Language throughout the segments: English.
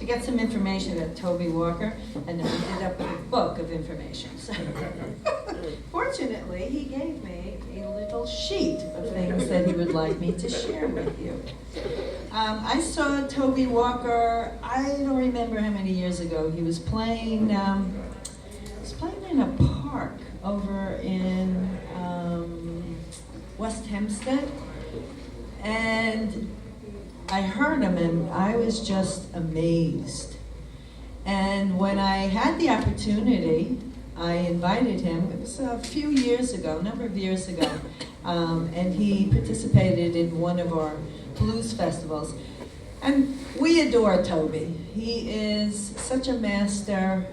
to get some information at Toby Walker, and then we ended up with a book of information. So fortunately, he gave me a little sheet of things that he would like me to share with you. I saw Toby Walker, I don't remember how many years ago. He was playing in a park over in West Hempstead, and I heard him and I was just amazed. And when I had the opportunity, I invited him. It was a few years ago, a number of years ago, and he participated in one of our blues festivals. And we adore Toby. He is such a master,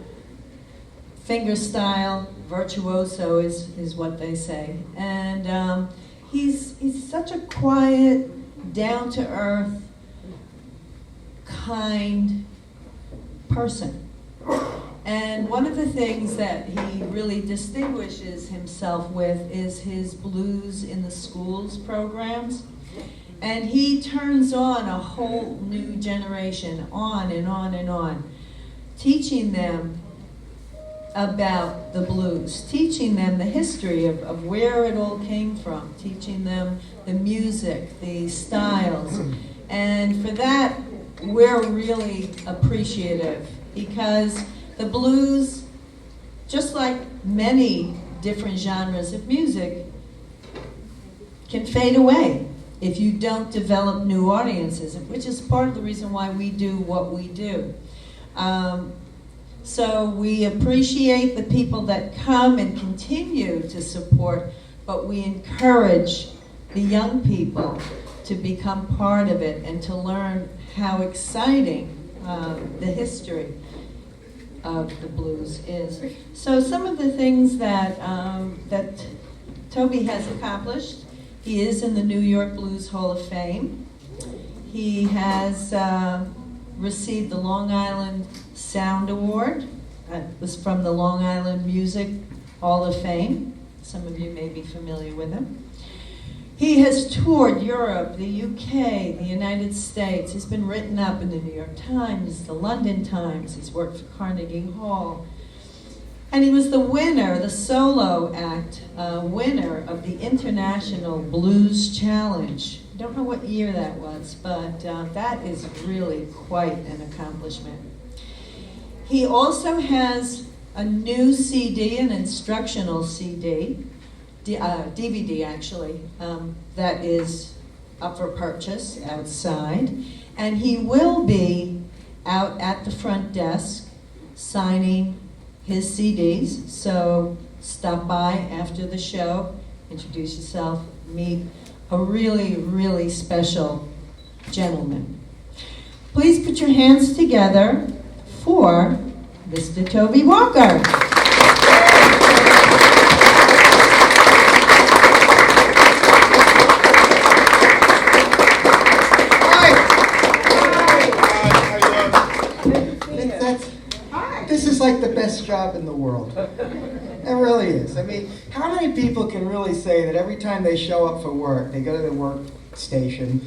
fingerstyle, virtuoso is what they say. And he's such a quiet, down-to-earth, kind person. And one of the things that he really distinguishes himself with is his Blues in the Schools programs. And he turns on a whole new generation, on and on and on, teaching them about the blues, teaching them the history of where it all came from, teaching them the music, the styles. And for that, we're really appreciative, because the blues, just like many different genres of music, can fade away if you don't develop new audiences, which is part of the reason why we do what we do. So we appreciate the people that come and continue to support, but we encourage the young people to become part of it and to learn how exciting the history of the blues is. So some of the things that that Toby has accomplished: he is in the New York Blues Hall of Fame. He has received the Long Island Sound Award. It was from the Long Island Music Hall of Fame. Some of you may be familiar with him. He has toured Europe, the UK, the United States. He's been written up in the New York Times, the London Times. He's worked for Carnegie Hall. And he was the winner, the solo act winner of the International Blues Challenge. I don't know what year that was, but that is really quite an accomplishment. He also has a new CD, an instructional CD, DVD actually, that is up for purchase outside. And he will be out at the front desk signing his CDs. So stop by after the show, introduce yourself, meet a really, really special gentleman. Please put your hands together for Mr. Toby Walker. This is like the best job in the world. It really is. I mean, how many people can really say that every time they show up for work, they go to the workstation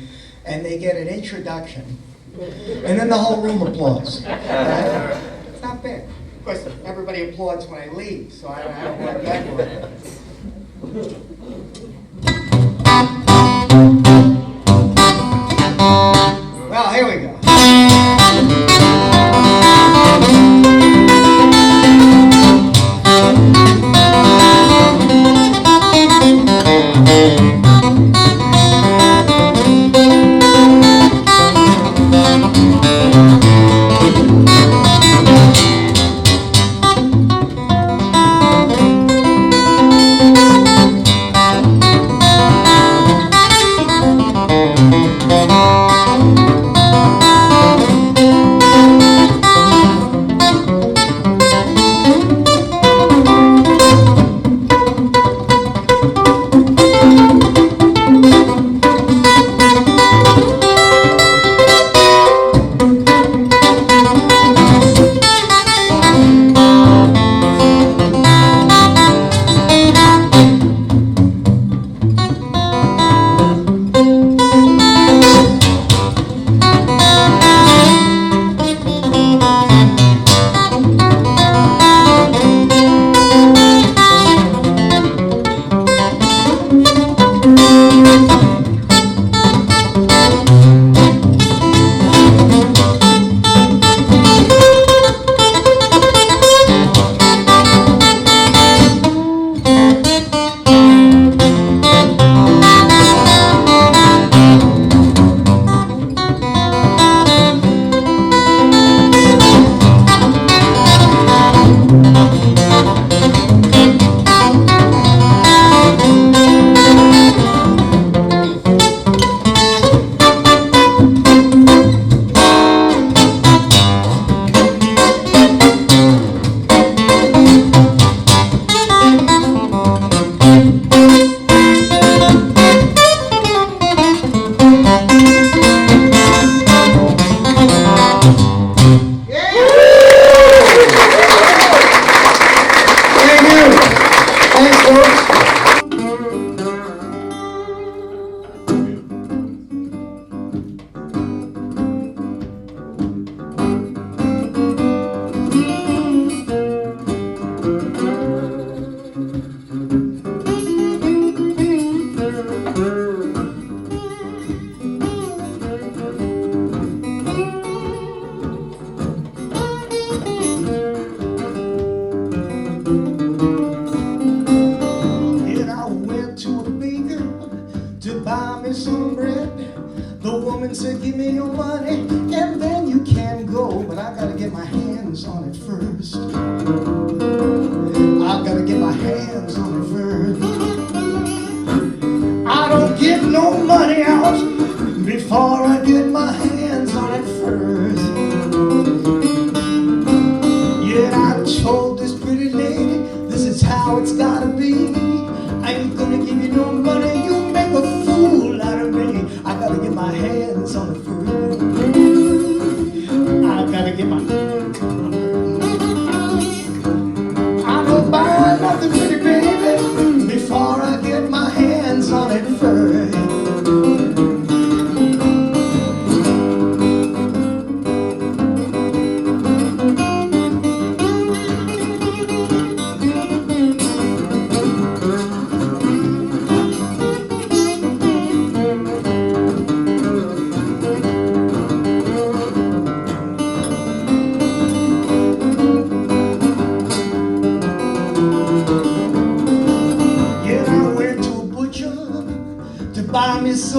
and they get an introduction, and then the whole room applauds? It's not bad. Of course, everybody applauds when I leave, so I don't like that one. Well, here we go.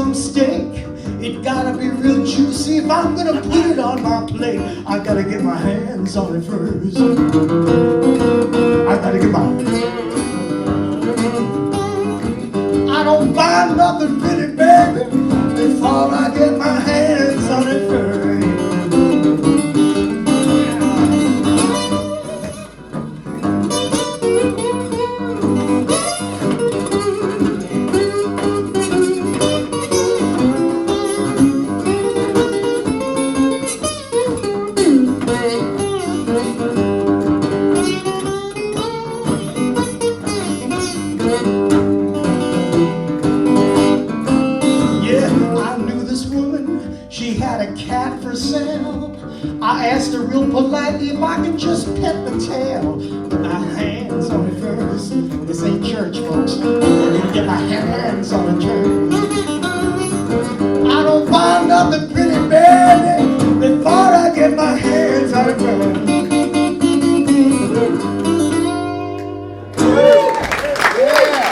some steak. It gotta be real juicy. If I'm gonna put it on my plate, I gotta get my hands on it first. I gotta get my... I don't buy nothing pretty, baby, before I get my hands on it first. I asked her real politely if I could just pet the tail. Get my hands on it first. This ain't church, folks. I need to get my hands on it first. I don't find nothing pretty, baby, before I get my hands on it first. Yeah.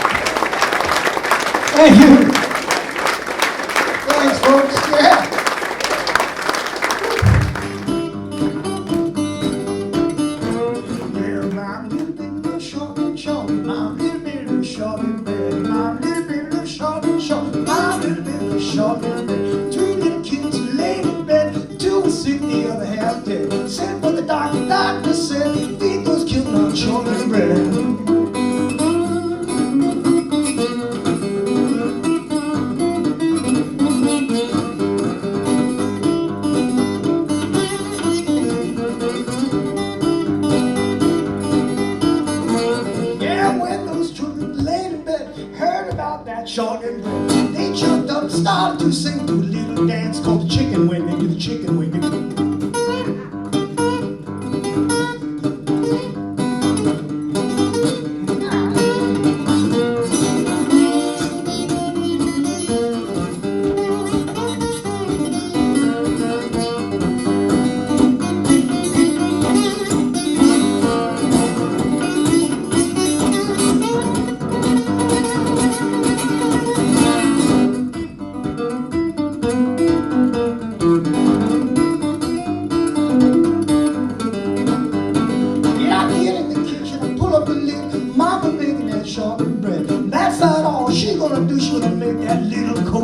Thank you. Thanks, folks. Yeah. Two little kids laid in bed, two were sick, the other half dead. Sent for the doctor, doctor said, feed those children on shortbread. Yeah, when those children laid in bed, heard about that shortbread, they jumped up and started to sing to a little dance called the chicken wing. They do the chicken wing.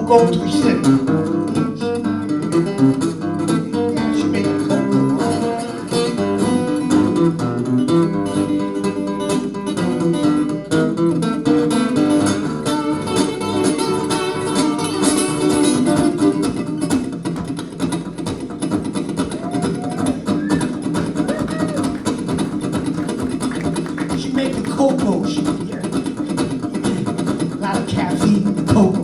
Go twist it. She made cocoa. She made the cocoa. She, yeah. A lot of caffeine in the cocoa.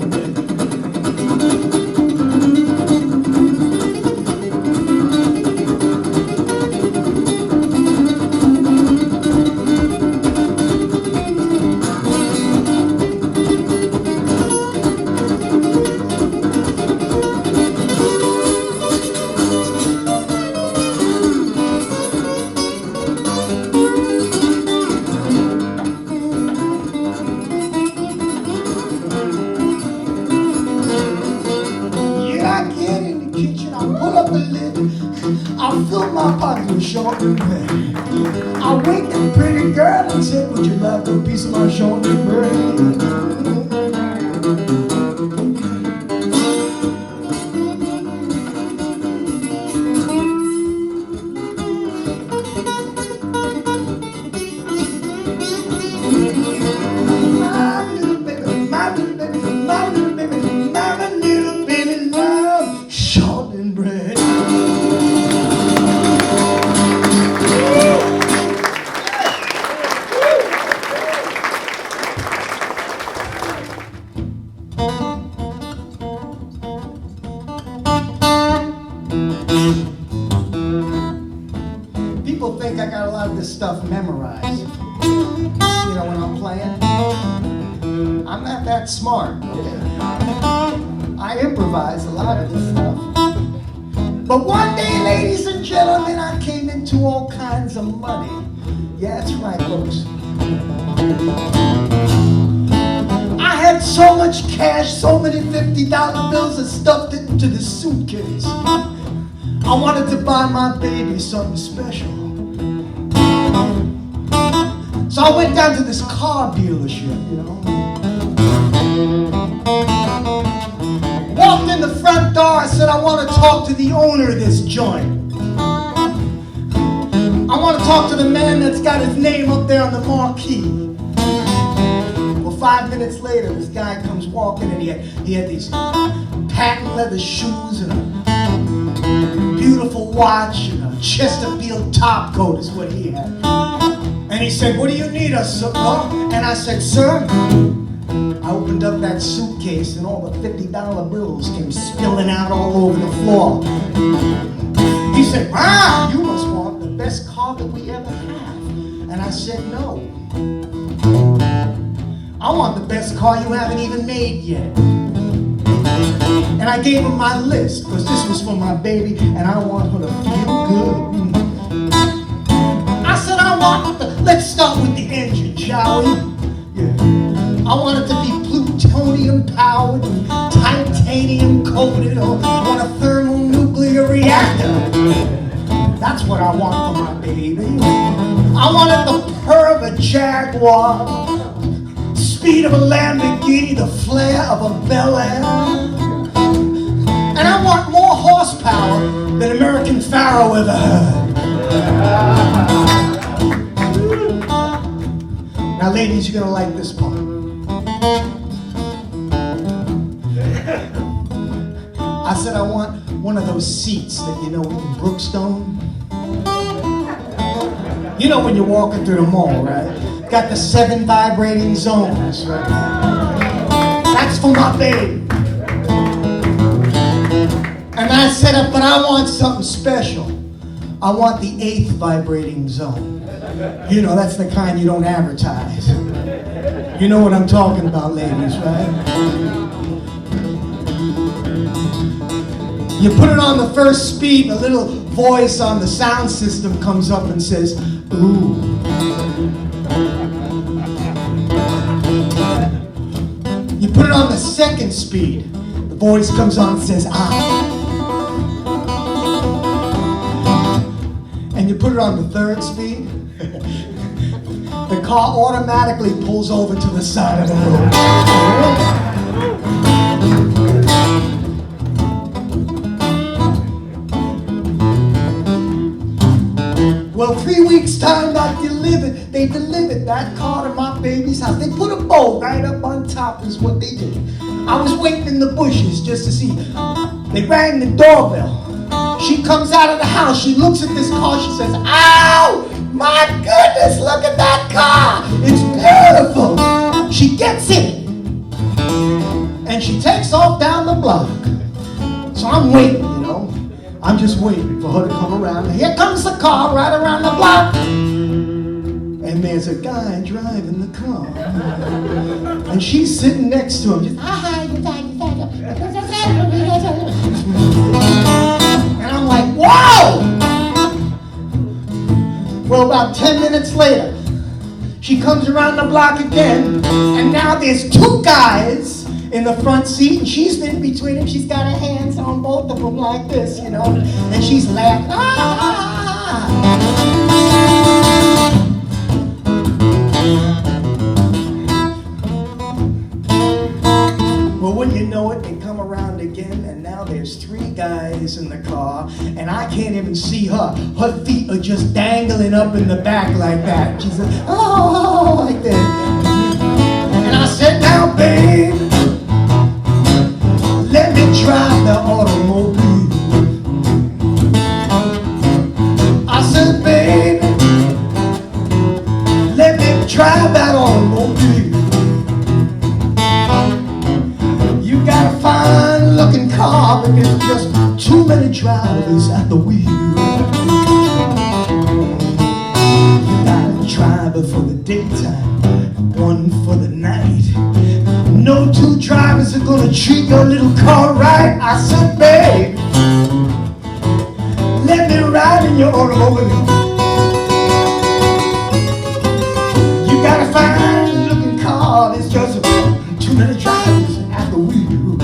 Shortbread. I winked at the pretty girl and said, would you like a piece of my shortbread? People think I got a lot of this stuff memorized. You know, when I'm playing. I'm not that smart. I improvise a lot of this stuff. But one day, ladies and gentlemen, I came into all kinds of money. Yeah, that's right, folks. I had so much cash, so many $50 bills and stuffed it into the suitcase. I wanted to buy my baby something special. So I went down to this car dealership, you know. Walked in the front door, I said, I want to talk to the owner of this joint. I want to talk to the man that's got his name up there on the marquee. Well, 5 minutes later, this guy comes walking and he had these patent leather shoes and a beautiful watch and a Chesterfield top coat is what he had. And he said, what do you need us, sir? And I said, sir, I opened up that suitcase and all the $50 bills came spilling out all over the floor. He said, you must want the best car that we ever have. And I said, no. I want the best car you haven't even made yet. And I gave him my list, because this was for my baby, and I want her to feel good. I said, let's start with the engine, shall we? Yeah. I want it to be plutonium powered, titanium coated, or on a thermonuclear reactor. That's what I want for my baby. I want it the purr of a Jaguar, speed of a Lamborghini, the flair of a Bel Air. And I want more horsepower than American Pharaoh ever heard. Now, ladies, you're gonna like this part. I said I want one of those seats that you know in Brookstone. You know when you're walking through the mall, right? Got the 7 vibrating zones, right? That's for my baby. And I said, but I want something special. I want the 8th vibrating zone. You know, that's the kind you don't advertise. You know what I'm talking about, ladies, right? You put it on the first speed, and a little voice on the sound system comes up and says, ooh. You put it on the second speed, the voice comes on and says, ah. And you put it on the third speed, the car automatically pulls over to the side of the road. Well, 3 weeks time, they delivered that car to my baby's house. They put a bow right up on top is what they did. I was waiting in the bushes just to see. They rang the doorbell. She comes out of the house, she looks at this car, she says, ow! My goodness, look at that car! It's beautiful! She gets in, and she takes off down the block. So I'm waiting, you know. I'm just waiting for her to come around. And here comes the car right around the block. And there's a guy driving the car. And she's sitting next to him. Just, and I'm like, whoa! Well, about 10 minutes later, she comes around the block again. And now there's 2 guys in the front seat, and she's in between them. She's got her hands on both of them like this, you know, and she's laughing. Well, wouldn't you know it, they come around again, and now there's 3 guys in the car, and I can't even see her. Her feet are just dangling up in the back like that. She's like, oh, like that. And I said, now, babe, let me drive the automobile. I said, baby, let me drive that automobile. You got a fine looking car, but there's just too many drivers at the wheel. You got a driver for the daytime, one for the night. No 2 drivers are gonna treat your little car right. I said, babe, let me ride in your automobile. You got a fine looking car, there's just too many drivers. wheel.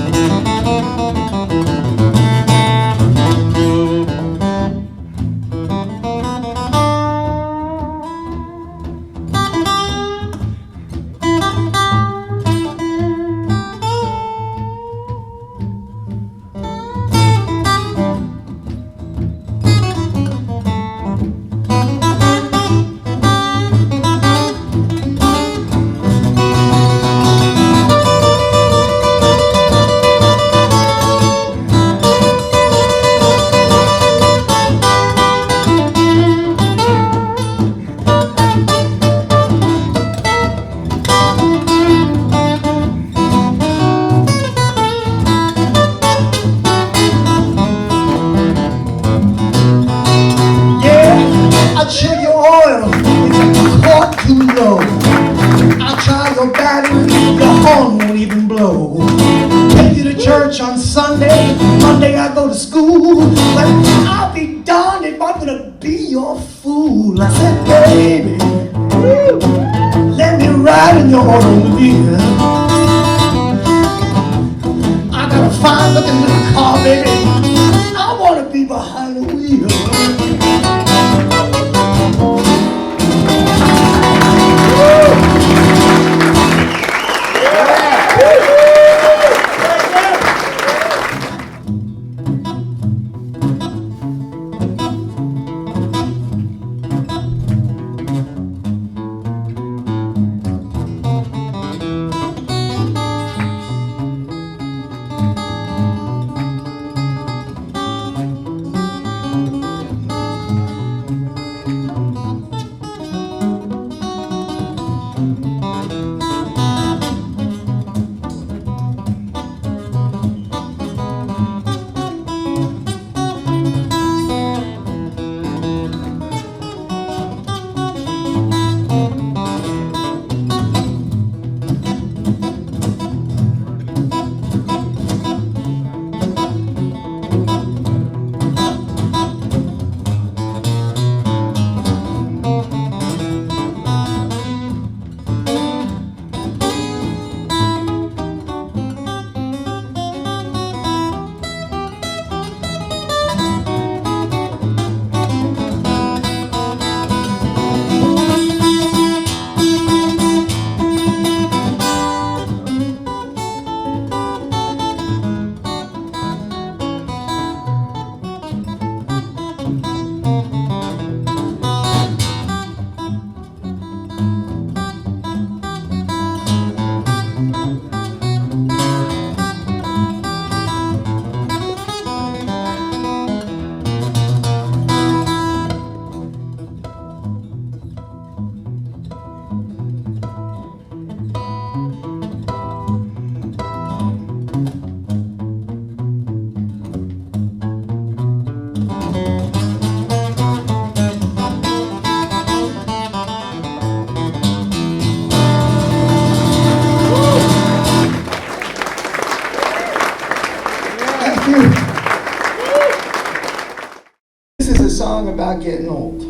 About getting old.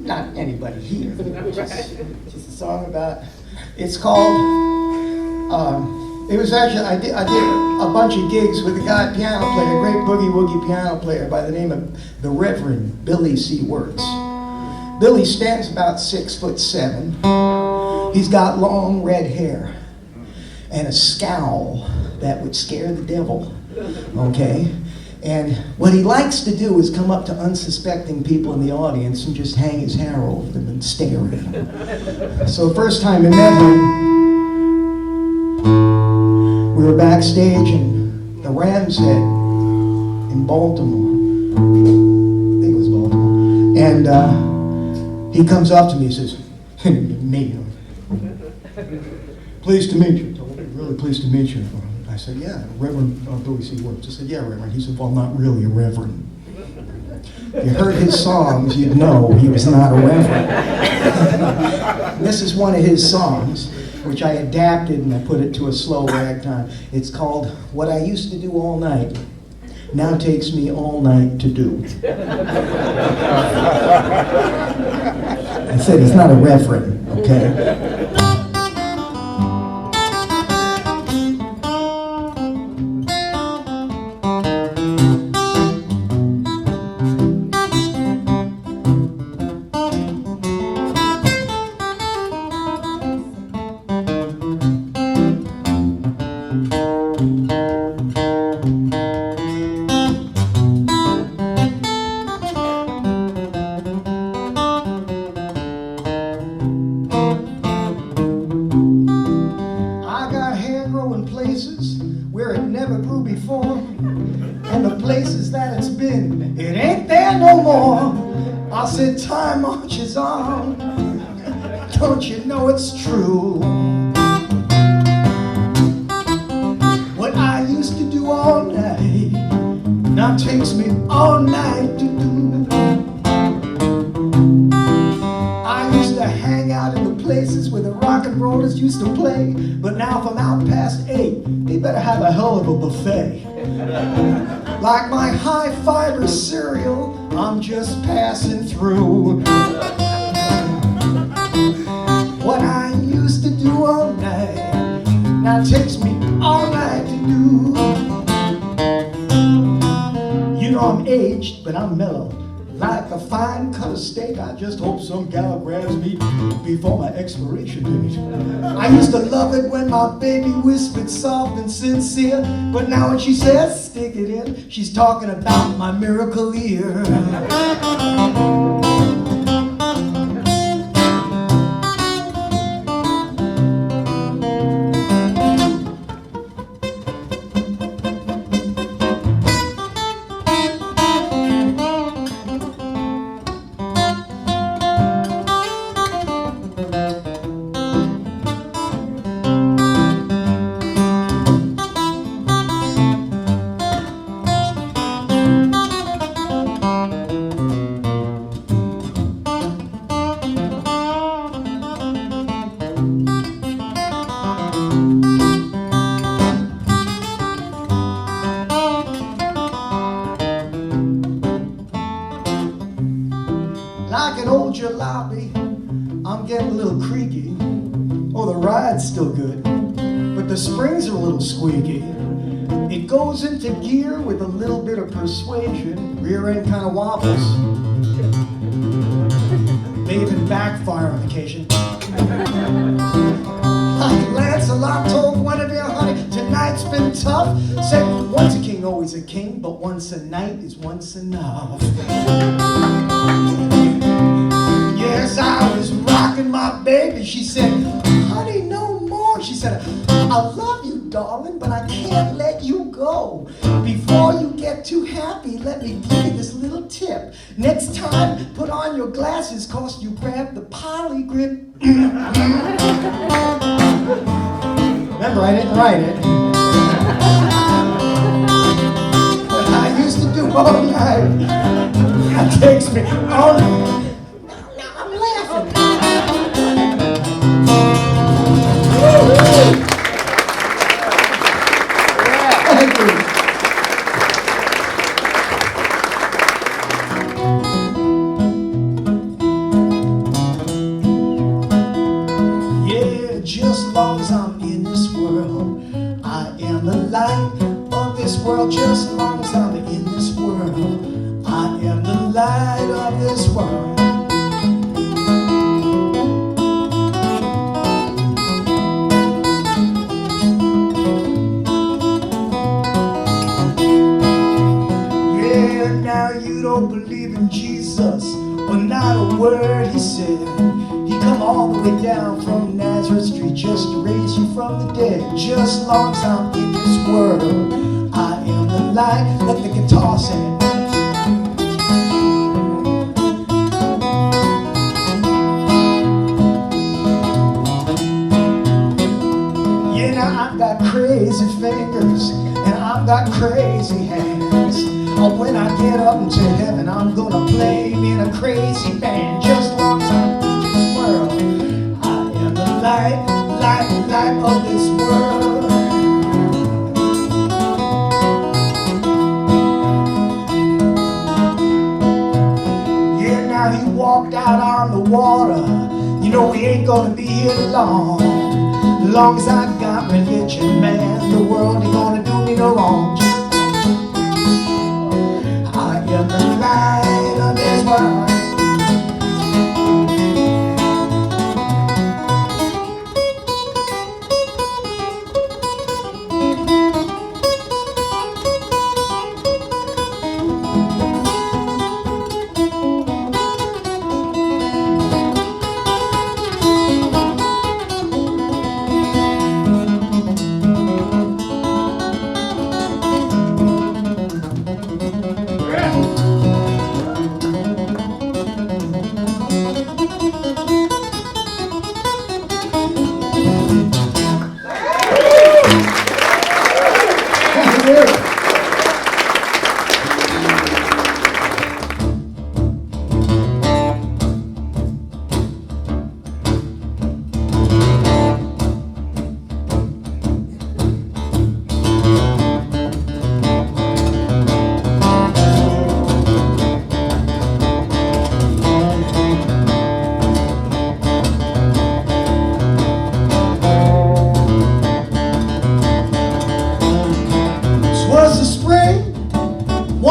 Not anybody here. Just a song about. It's called. It was actually I did a bunch of gigs with a guy, piano player, a great boogie woogie piano player by the name of the Reverend Billy C. Wirtz. Billy stands about 6'7". He's got long red hair and a scowl that would scare the devil. Okay. And what he likes to do is come up to unsuspecting people in the audience and just hang his hair over them and stare at them. So the first time I met him, we were backstage in the Rams Head in Baltimore. I think it was Baltimore. And he comes up to me and says, "Me, pleased to meet you. Really pleased to meet you." I said, "Yeah, Reverend Billy C. Wirtz." I said, "Yeah, Reverend." He said, "Well, not really a reverend. If you heard his songs, you'd know he was not a reverend." This is one of his songs, which I adapted and I put it to a slow ragtime. It's called "What I Used to Do All Night Now Takes Me All Night to Do." I said, he's not a reverend, okay? years that it's been, it ain't there no more. I said, time marches on. Don't you know it's true? What I used to do all night now takes me all night to do. I used to hang out in the places where the rock and rollers used to play, but now if I'm out past 8, they better have a hell of a buffet. Like my high fiber cereal, I'm just passing through. What I used to do all night now takes me all night to do. You know I'm aged, but I'm mellow. Like a fine cut of steak, I just hope some gal grabs me before my expiration date. I used to love it when my baby whispered soft and sincere, but now when she says stick it in, she's talking about my miracle ear. Like an old jalopy, I'm getting a little creaky. Oh, the ride's still good, but the springs are a little squeaky. It goes into gear with a little bit of persuasion. Rear end kind of wobbles. They even backfire on occasion. Like Lancelot told Guinevere, honey, tonight's been tough. Said, once a king, always a king, but once a night is once enough. Yes, I was rocking my baby. She said, honey, no more. She said, I love you, darling, but I can't let you go. Before you get too happy, let me give you this little tip. Next time, put on your glasses, cause you grab the poly grip. Remember, I didn't write it. What I used to do all night, that takes me all night. Now I'm laughing. Thank you. Yeah, just as long as I'm in this world, I am the light of this world. Just as long as I'm in this world, I am the light of this world. Yeah, now you don't believe in Jesus, but not a word he said. He come all the way down from Nazareth Street just to raise you from the dead. Just as long as I'm in this world, I am the light. Let the guitar sing. Yeah, now I've got crazy fingers and I've got crazy hands. Oh, when I get up into heaven, I'm gonna play in a crazy band. Just as long as I'm in this world, I am the light, light, light of this world. Yeah, now he walked out on the water. You know we ain't gonna be here long. As long as I got religion, man, the world ain't gonna do me no wrong. I am the light of this world.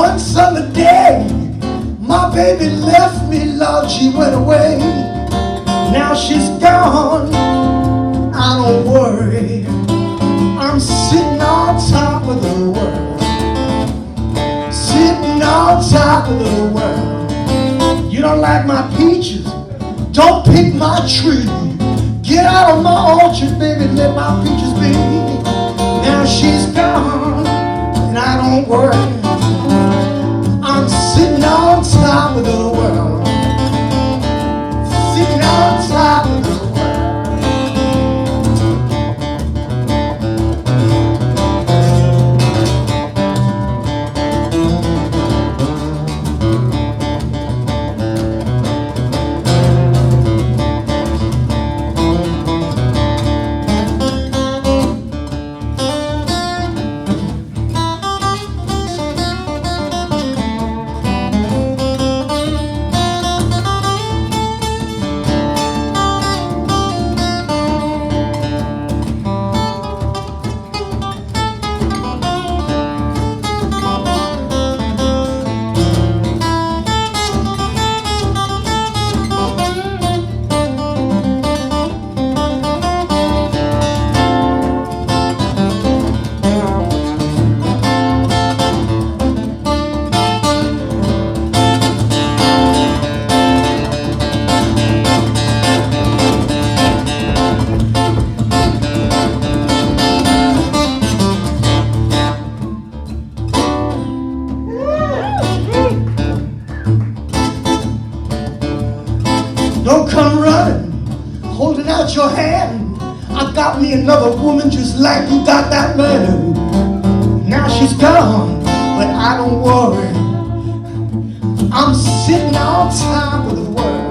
One summer day, my baby left me, Lord, she went away. Now she's gone, I don't worry. I'm sitting on top of the world. Sitting on top of the world. You don't like my peaches? Don't pick my tree. Get out of my orchard, baby, let my peaches be. Now she's gone, and I don't worry. I'm sitting on top of the world. Sitting on top of the world. Your hand. I got me another woman just like you got that man. Now she's gone, but I don't worry. I'm sitting on top of the world.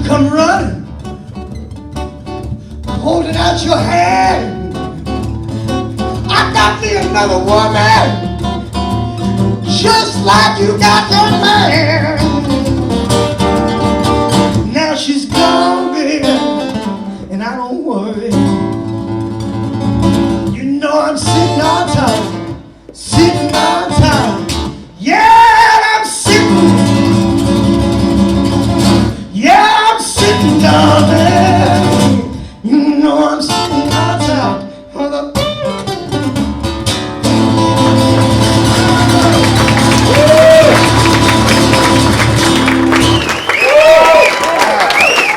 Come running, holding out your hand. I got me another woman, just like you got your man. Now she's gone, baby, and I don't worry. You know I'm sitting on top, sitting on top. Yeah, I'm sitting. Yeah. Sitting down there, you know I'm sitting on top of the.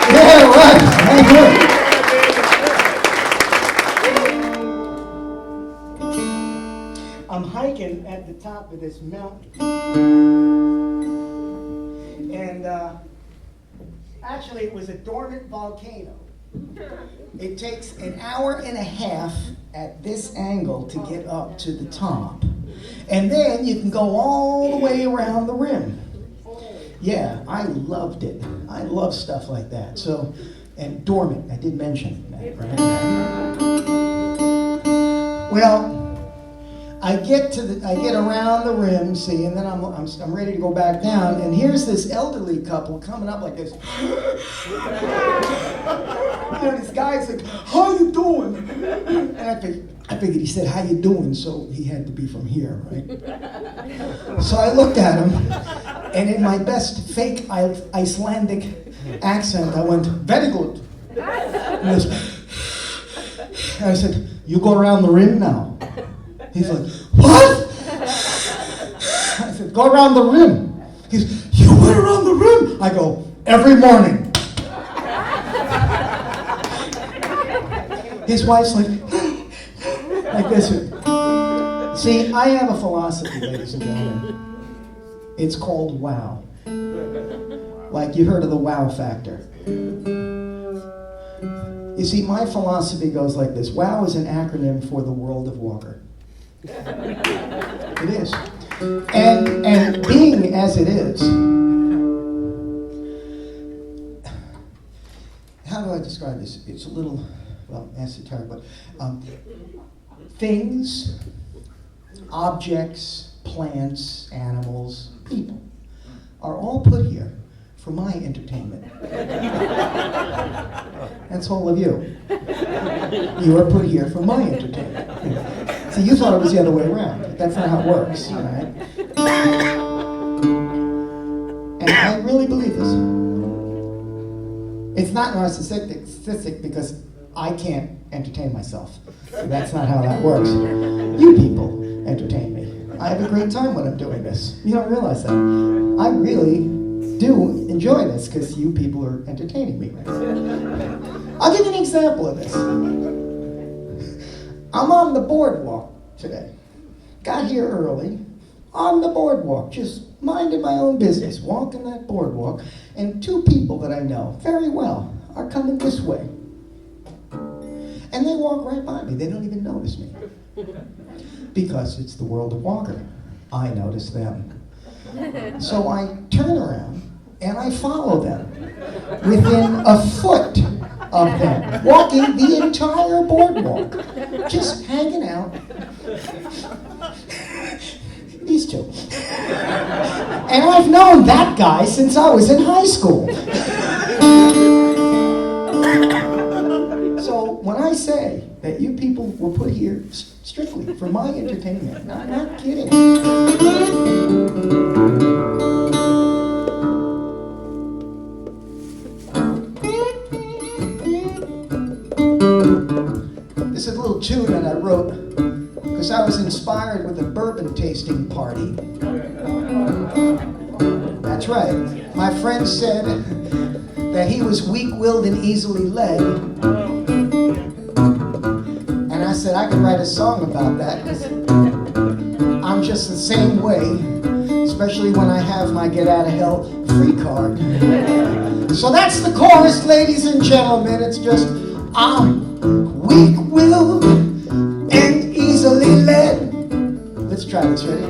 Yeah, right. Thank you. I'm hiking at the top of this mountain, and actually, it was a dormant volcano. It takes an hour and a half at this angle to get up to the top. And then you can go all the way around the rim. Yeah, I loved it. I love stuff like that. So, and dormant, I did mention that, right? Well, I get around the rim, see, and then I'm ready to go back down, and here's this elderly couple coming up like this. You know, this guy's like, "How you doing?" And I think, I figured he said, "How you doing?" So he had to be from here, right? So I looked at him, and in my best fake Icelandic accent, I went, "Very good." And I said, "You go around the rim now." He's like, "What?" I said, "Go around the rim." He's, "You went around the rim?" I go, "Every morning." His wife's like this. See, I have a philosophy, ladies and gentlemen. It's called WOW. Like you heard of the WOW factor. You see, my philosophy goes like this. WOW is an acronym for the world of Walker. It is. And being as it is, how do I describe this? It's a little, well, esoteric, but things, objects, plants, animals, people are all put here for my entertainment. That's all of you. You are put here for my entertainment. See, you thought it was the other way around. That's not how it works, all right? And I really believe this. It's not narcissistic because I can't entertain myself. That's not how that works. You people entertain me. I have a great time when I'm doing this. You don't realize that. I really do enjoy this because you people are entertaining me. I'll give you an example of this. I'm on the boardwalk today. Got here early, on the boardwalk, just minding my own business, walking that boardwalk, and two people that I know very well are coming this way. And they walk right by me. They don't even notice me. Because it's the world of Walker. I notice them. So I turn around and I follow them within a foot of them, walking the entire boardwalk, just hanging out. These two. And I've known that guy since I was in high school. So when I say that you people were put here strictly for my entertainment, I'm not kidding. This is a little tune that I wrote because I was inspired with a bourbon tasting party. That's right. My friend said that he was weak-willed and easily led. And I said I could write a song about that because I'm just the same way, especially when I have my get-out-of-hell free card. So that's the chorus, ladies and gentlemen. It's just, I'm weak-willed and easily led. Let's try this, ready?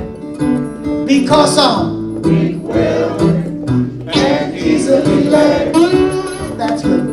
Because I'm weak-willed and easily led. That's good.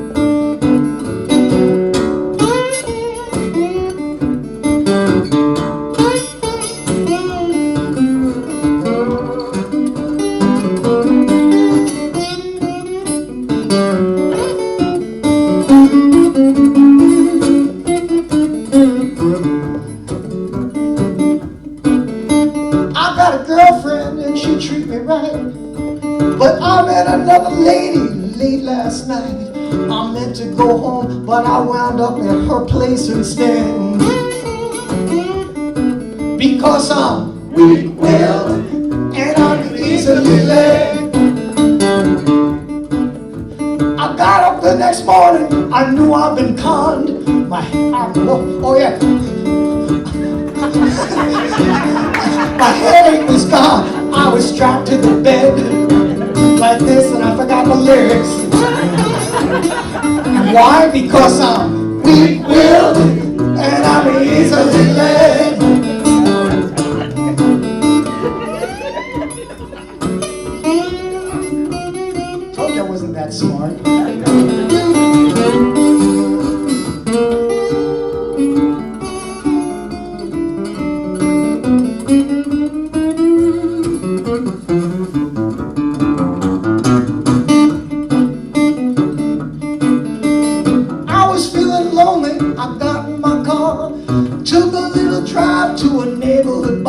Another lady late last night. I meant to go home, but I wound up at her place instead. Because I'm weak-willed and I'm easily led. I got up the next morning, I knew I'd been conned. Oh yeah. My headache was gone. I was strapped to the bed like this, and I forgot my lyrics. Why? Because I'm weak-willed and I'm easily led. Told you I wasn't that smart. Took a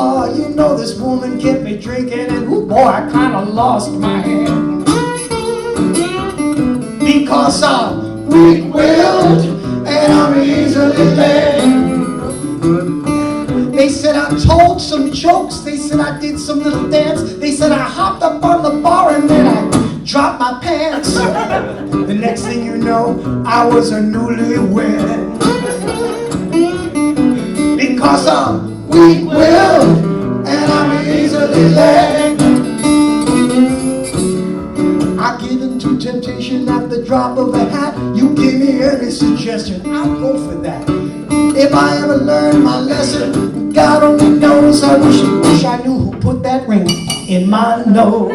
bar. You know this woman kept me drinking, and ooh boy, I kind of lost my head. Because I'm weak-willed and I'm easily led. They said I told some jokes, they said I did some little dance, they said I hopped up on the bar and then I dropped my pants. The next thing you know, I was a newlywed. Because I'm weak-willed and I'm easily led. I give in to temptation at the drop of a hat. You give me any suggestion, I'll go for that. If I ever learn my lesson, God only knows. I wish I knew who put that ring in my nose.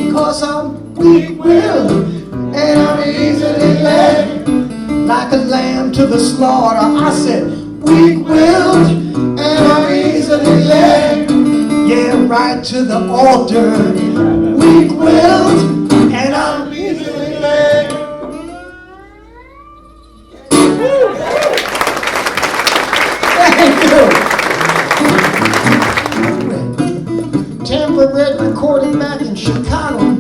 Because I'm weak-willed and I'm easily led, like a lamb to the slaughter. I said, weak-willed and I'm easily led. Yeah, right to the altar. Weak-willed and I'm easily led. Thank you. Tampa Red recorded back in Chicago,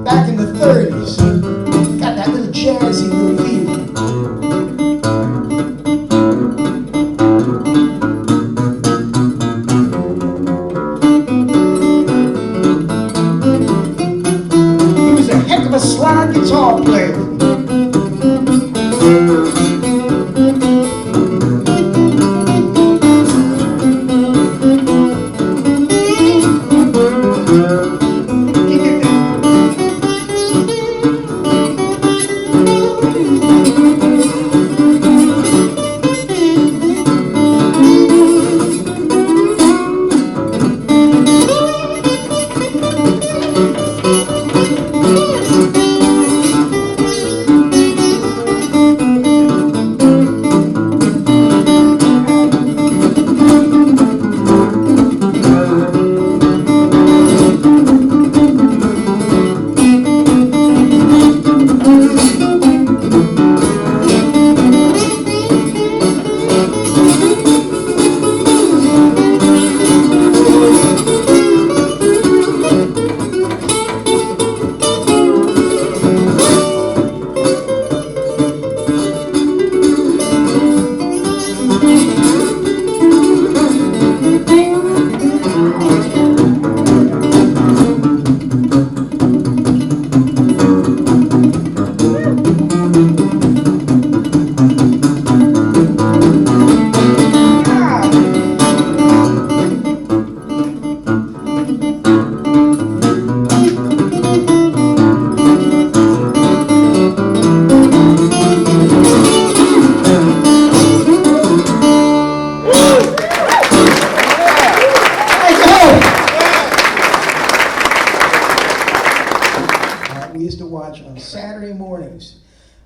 back in the 30s. Got that little jazzy little feel. A slide guitar player.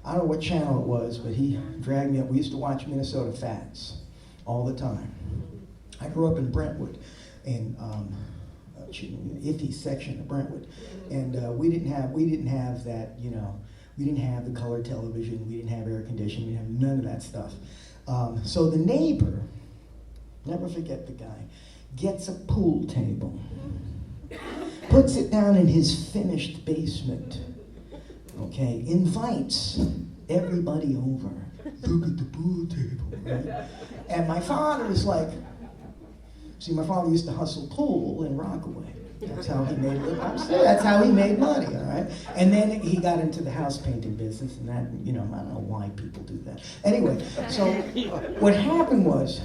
I don't know what channel it was, but he dragged me up. We used to watch Minnesota Fats all the time. I grew up in Brentwood, in Iffy section of Brentwood, and we didn't have that, you know, we didn't have the color television, we didn't have air conditioning, we didn't have none of that stuff. So the neighbor, never forget the guy, gets a pool table, puts it down in his finished basement. Okay, invites everybody over. Look at the pool table, right? And my father is like, see, my father used to hustle pool in Rockaway. That's how he made it. That's how he made money, all right? And then he got into the house painting business, and that, you know, I don't know why people do that. Anyway, so what happened was,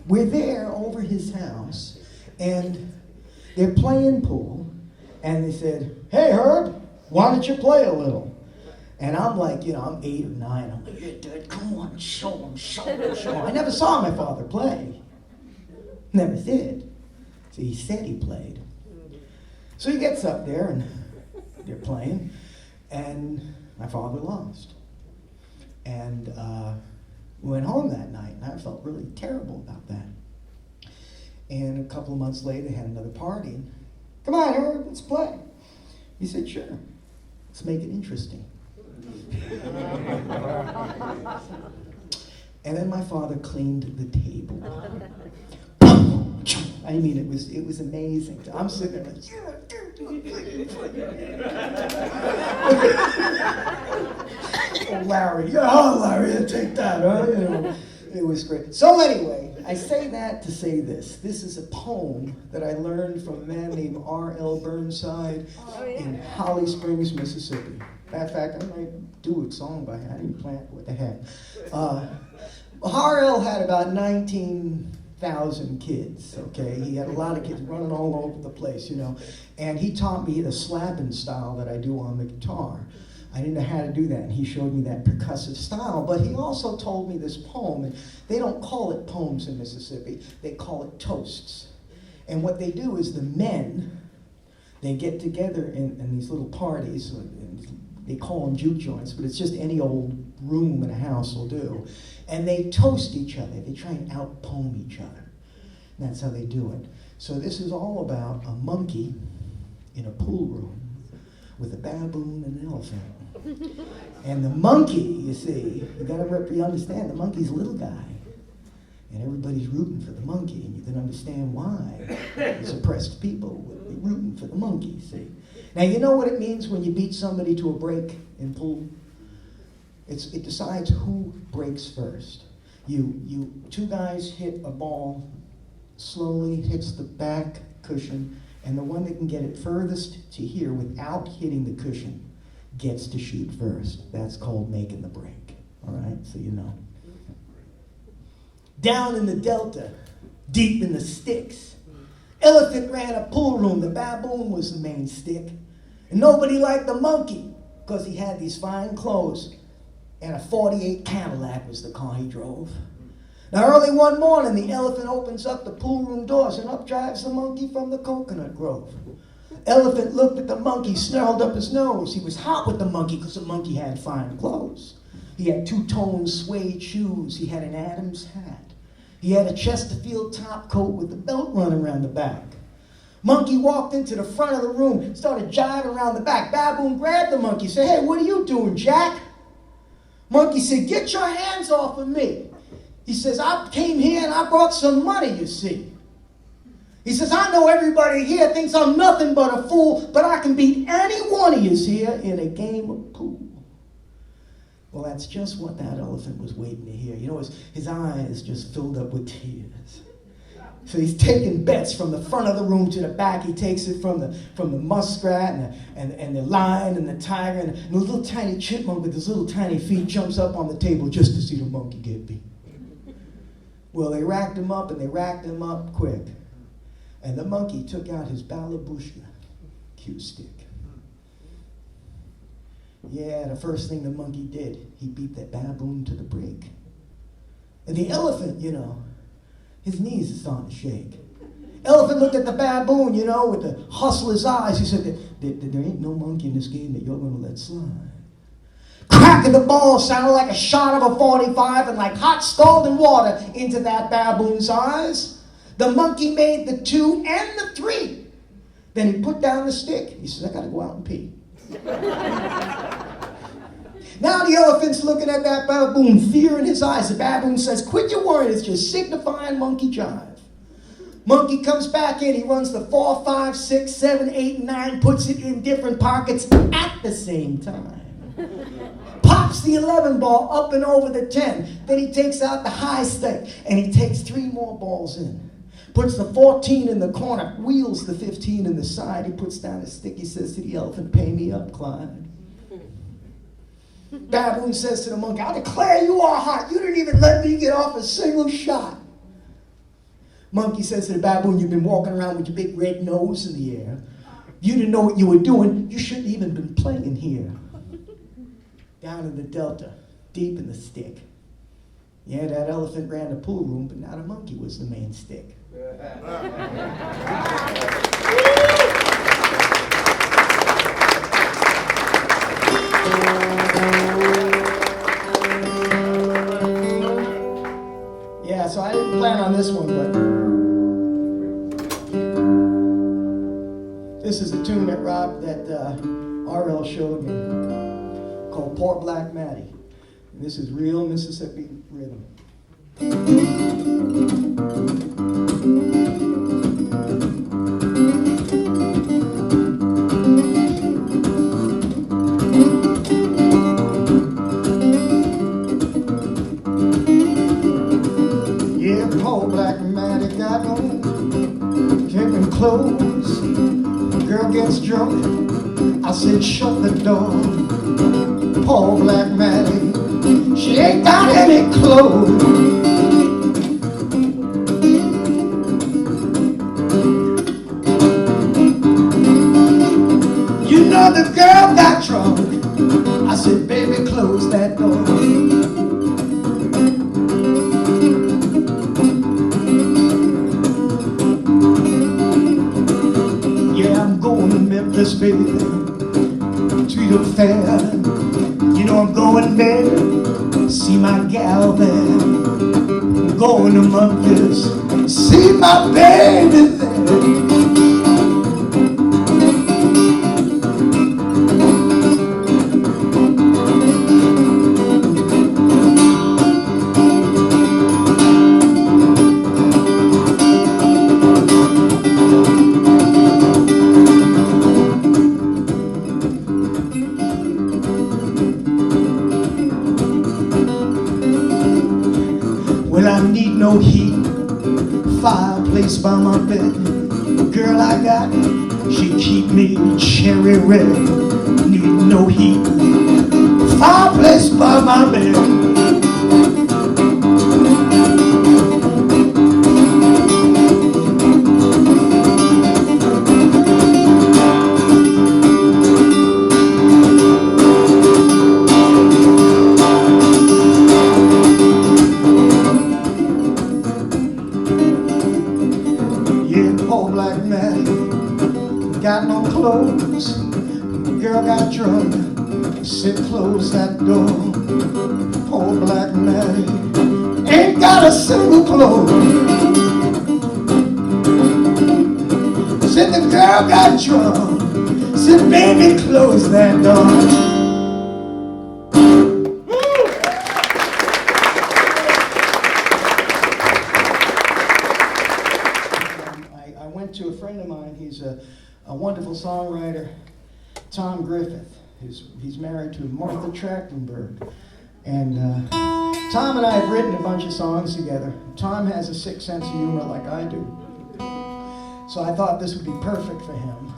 we're there over his house, and they're playing pool, and they said, "Hey, Herb, why don't you play a little?" And I'm like, you know, I'm 8 or 9. I'm like, "Yeah, Dad, come on, show him. I never saw my father play. Never did. So he said he played. So he gets up there, and they're playing, and my father lost. And we went home that night, and I felt really terrible about that. And a couple of months later, they had another party. Come on, Herb, let's play. He said, sure. Let's make it interesting. And then my father cleaned the table. I mean, it was amazing. I'm sitting there like, oh, Larry, take that, huh? You know, it was great. So anyway, I say that to say this. This is a poem that I learned from a man named R.L. Burnside in Holly Springs, Mississippi. Matter of fact, I might do a song by him. I didn't plan it. What the heck? R.L. had about 19,000 kids, okay? He had a lot of kids running all over the place, you know. And he taught me the slapping style that I do on the guitar. I didn't know how to do that, and he showed me that percussive style. But he also told me this poem, and they don't call it poems in Mississippi. They call it toasts. And what they do is the men, they get together in these little parties, and they call them juke joints, but it's just any old room in a house will do. And they toast each other. They try and out-poem each other. And that's how they do it. So this is all about a monkey in a pool room with a baboon and an elephant. And the monkey, you see, you understand, the monkey's a little guy. And everybody's rooting for the monkey, and you can understand why these oppressed people would be rooting for the monkey, see. Now, you know what it means when you beat somebody to a break in pool? It decides who breaks first. Two guys hit a ball slowly, hits the back cushion, and the one that can get it furthest to here without hitting the cushion gets to shoot first. That's called making the break, all right? So you know. Down in the delta, deep in the sticks, elephant ran a pool room. The baboon was the main stick. And nobody liked the monkey because he had these fine clothes, and a 48 Cadillac was the car he drove. Now early one morning, the elephant opens up the pool room doors, and up drives the monkey from the coconut grove. Elephant looked at the monkey, snarled up his nose. He was hot with the monkey because the monkey had fine clothes. He had two-tone suede shoes. He had an Adams hat. He had a Chesterfield top coat with the belt running around the back. Monkey walked into the front of the room, started jiving around the back. Baboon grabbed the monkey, said, "Hey, what are you doing, Jack?" Monkey said, "Get your hands off of me." He says, "I came here and I brought some money, you see." He says, "I know everybody here thinks I'm nothing but a fool, but I can beat any one of yous here in a game of pool." Well, that's just what that elephant was waiting to hear. You know, his eyes just filled up with tears. So he's taking bets from the front of the room to the back. He takes it from the muskrat and the lion and the tiger, and the little tiny chipmunk with his little tiny feet jumps up on the table just to see the monkey get beat. Well, they racked him up, and they racked him up quick. And the monkey took out his balabushka cue stick. Yeah, the first thing the monkey did, he beat that baboon to the break. And the elephant, you know, his knees are starting to shake. Elephant looked at the baboon, you know, with the hustler's eyes. He said, there ain't no monkey in this game that you're going to let slide. Crack of the ball sounded like a shot of a 45 and like hot scalding water into that baboon's eyes. The monkey made the 2 and the 3. Then he put down the stick. He says, "I got to go out and pee." Now the elephant's looking at that baboon, fear in his eyes. The baboon says, "Quit your worrying, it's just signifying monkey jive." Monkey comes back in, he runs the 4, 5, 6, 7, 8, and 9, puts it in different pockets at the same time. Pops the 11 ball up and over the 10. Then he takes out the high stick, and he takes 3 more balls in. Puts the 14 in the corner, wheels the 15 in the side. He puts down his stick. He says to the elephant, "Pay me up, Clyde." Baboon says to the monkey, "I declare you are hot. You didn't even let me get off a single shot." Monkey says to the baboon, "You've been walking around with your big red nose in the air. You didn't know what you were doing. You shouldn't even been playing here." Down in the delta, deep in the stick. Yeah, that elephant ran the pool room, but now the monkey was the main stick. Yeah, so I didn't plan on this one, but is a tune that RL showed me called Poor Black Maddie. And this is real Mississippi rhythm. Yeah, poor Black Maddie got no kicking clothes. The girl gets drunk. I said, shut the door. Poor Black Maddie, she ain't got any clothes. You know the girl got drunk. I said, baby, close that door. Yeah, I'm going to Memphis, baby, to your fair. You know I'm going there, see my gal there. I'm going to Memphis, see my baby there. Well, I need no heat, fireplace by my bed. The girl I got, she keep me cherry red. Need no heat, fireplace by my bed. Got no clothes, girl got drunk, said close that door. Poor Black Maddie ain't got a single clothes. Said the girl got drunk, said baby close that door. I went to a friend of mine, he's a wonderful songwriter, Tom Griffith. He's married to Martha Trachtenberg. And Tom and I have written a bunch of songs together. Tom has a sick sense of humor like I do. So I thought this would be perfect for him.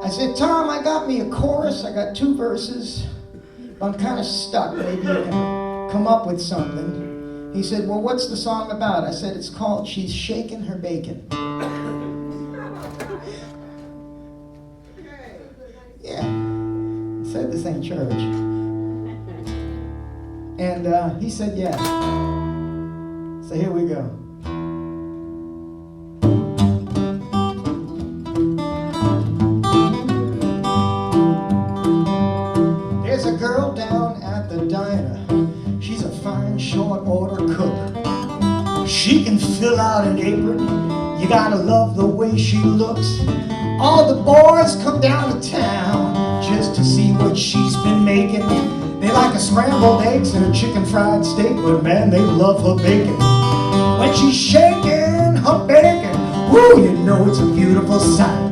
I said, Tom, I got me a chorus, I got 2 verses. I'm kind of stuck, maybe you can come up with something. He said, well, what's the song about? I said, it's called She's Shaking Her Bacon. Yeah, said this ain't church. And he said, yeah. So here we go. There's a girl down at the diner. She's a fine short order cook. She can fill out an apron. You gotta love the way she looks. All the boys come down to town just to see what she's been making. They like a scrambled eggs and a chicken fried steak, but man, they love her bacon. When she's shaking her bacon, woo, you know it's a beautiful sight.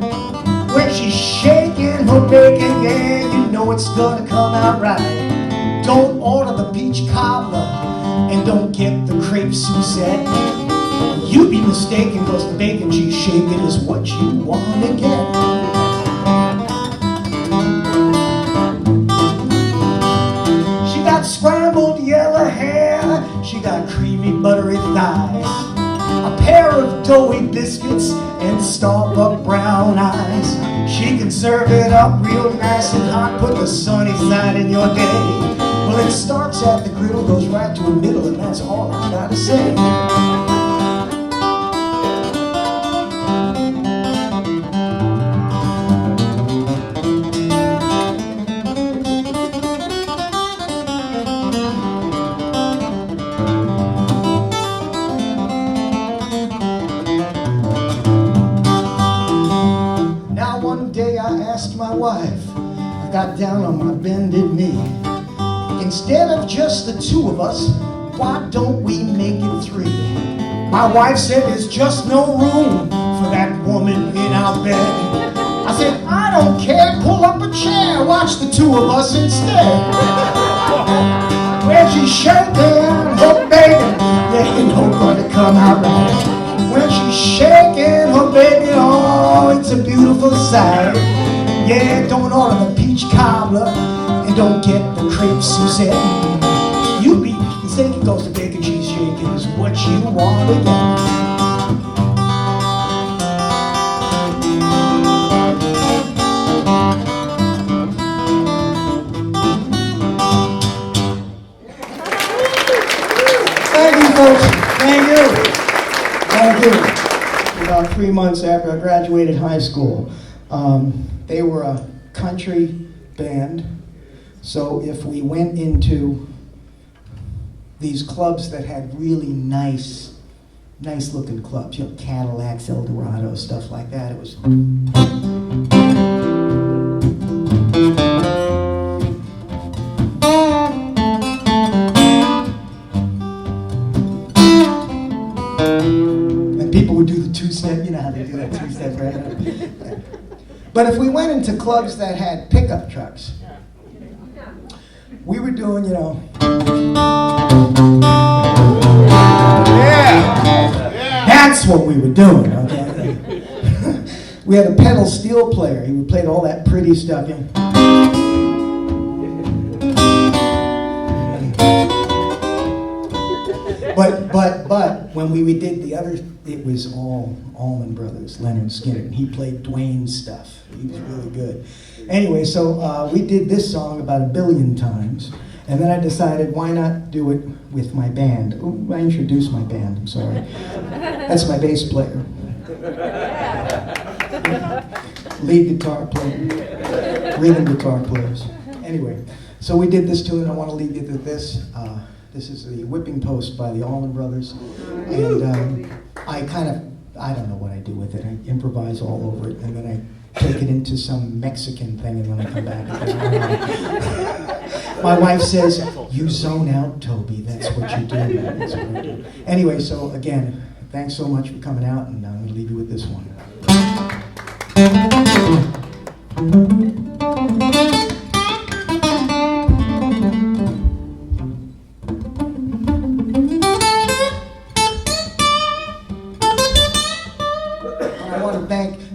When she's shaking her bacon, yeah, you know it's gonna come out right. Don't order the peach cobbler and don't get the crepe Suzette. You'd be mistaken, cause the bacon she's shaking is what you want to get. She got scrambled yellow hair, she got creamy buttery thighs, a pair of doughy biscuits and Starbucks brown eyes. She can serve it up real nice and hot, put the sunny side in your day. Well, it starts at the griddle, goes right to the middle, and that's all I gotta say. one day I asked my wife, I got down on my bended knee, instead of just the two of us, why don't we make it three? My wife said there's just no room for that woman in our bed. I said, I don't care, pull up a chair, watch the two of us instead. When she's shaking her baby, there ain't no gonna come out right. When she's shaking her baby, oh, it's a beautiful sight. Yeah, don't order the peach cobbler and don't get the crepe Suzette. You be thinking goes the bacon cheese shaking is what you want to get. Thank you, folks. Thank you. Thank you. About 3 months after I graduated high school, they were a country band. So if we went into these clubs that had really nice looking clubs, you know, Cadillacs, Eldorado, stuff like that, it was... People would do the two-step, you know how they do that two-step, right? But if we went into clubs that had pickup trucks, we were doing, you know... Yeah! That's what we were doing, okay? We had a pedal steel player. He played all that pretty stuff, you know. But when we did the other, it was all Allman Brothers, Leonard Skinner. He played Dwayne's stuff. He was really good. Anyway, so we did this song about 1 billion times, and then I decided why not do it with my band. Ooh, I introduced my band, I'm sorry. That's my bass player. Lead guitar player, rhythm guitar players. Anyway, so we did this tune, and I want to leave you with this. This is the Whipping Post by the Allman Brothers, and I don't know what I do with it. I improvise all over it, and then I take it into some Mexican thing, and then I come back. My wife says, "You zone out, Toby. That's what you do." That's what I do. Anyway, so again, thanks so much for coming out, and I'm going to leave you with this one.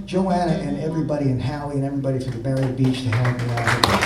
Joanna and everybody, and Howie and everybody for the Barry Beach to have me out.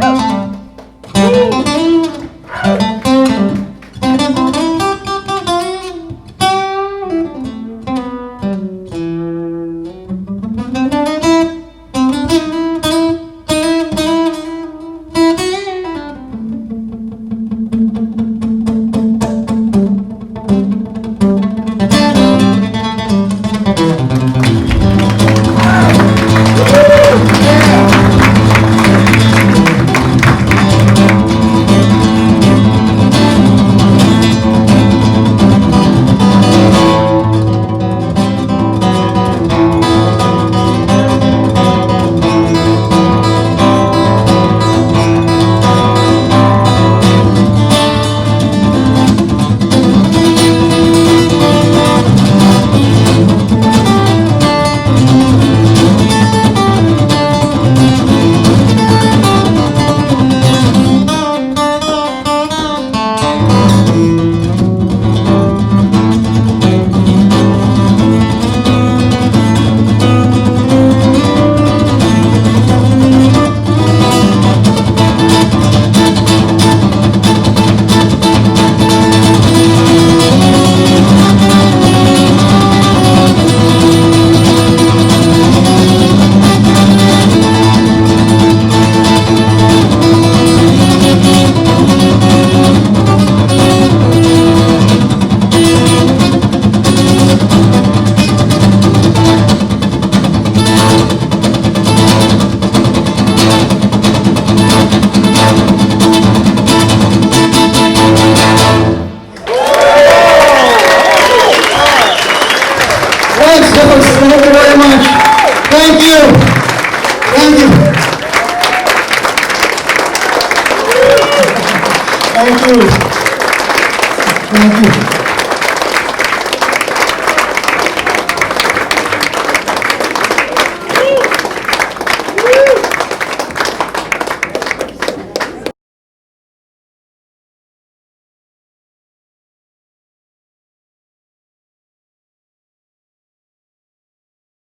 Woo!